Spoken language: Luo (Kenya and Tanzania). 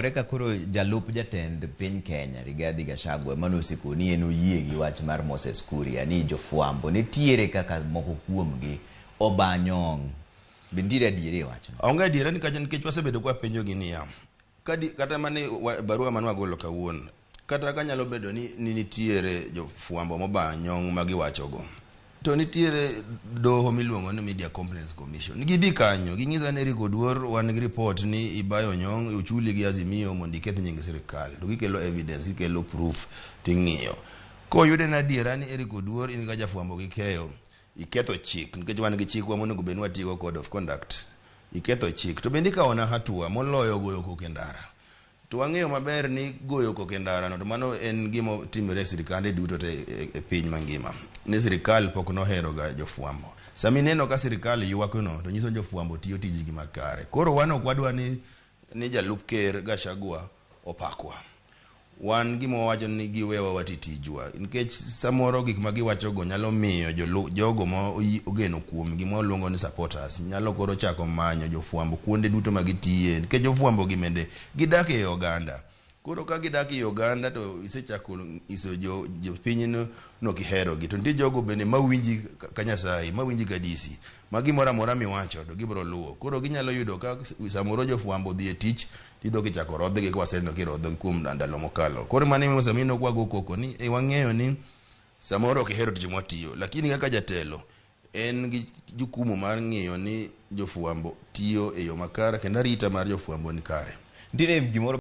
Reka koro jalup jatend piny Kenya Rigathi Gachagua manosikoni ni en oyie gi wach mar Moses Kuria ni jofuambo nitiere kaka moko kuomgi obanyong. Bendire adieri wacho. Onge adiera ni kajan nikech wasebedo kwa penjo gi niya. Kata mane barua manwa golo kawuono. Kata kanyalo bedo ni nitiere jofuambo mobanyong magiwachogo. To nitiere doho miluongo ni Media Complaints Commission. Gibi kanyo, ginyiso ni Eric Oduor wan gi report ni ibayo nyong uchuli gi Azimio mondo iketh nying sirkal. To gikelo evidence, gikelo proof ting'iyo. Ko yude na adiera ni Eric Oduor in ga jafuambo gi keyo iketho chik nikech wan gi chik wa monego bed watigo code of conduct. Iketho chik to bende kaona hatua moloyo goyo koke ndara. To wang'eyo maber ni goyo koke ndara no to mano en gimo timore sirkande duto te piny mangima. Ni sirkal pok nohero ga jofuambo. Sami neno ka sirkal ywakno to nyiso jofuambo tiyo tijigi makare. Koro wan ok wadwa ni jalup ker Gachagua opakwa. Wan gimo wacho ni giwewa watitijwa nikech samoro gik ma giwacho go nyalo miyo jogo ma ogeno kuom gimo luongo ni supporters nyalo koro chako manyo jofuambo kuonde duto ma gitiye nikech jofuambo gimende gidak e oganda. Koro ka gidak e oganda to isechako iso jo pinyno no gihero gi to nitie jogo bende mawinji ka Nyasaye mawinji ka DC ma gimoro amora miwacho to gibro luwo. Koro ginyalo yudo ka samoro jofuambo dhi e tich tido kichako rodhgi kwa seno kirodho kuom ndalo mokalo. Koro mane mosamino kwa go koko ni wang'eyo ni samoro kihero tich mwatiyo lakini kaka jatelo en gi jukumu mar ng'iyo ni jofuambo tiyo e yo makare kendo arita mar jofuambo ni kare. Dire gimoro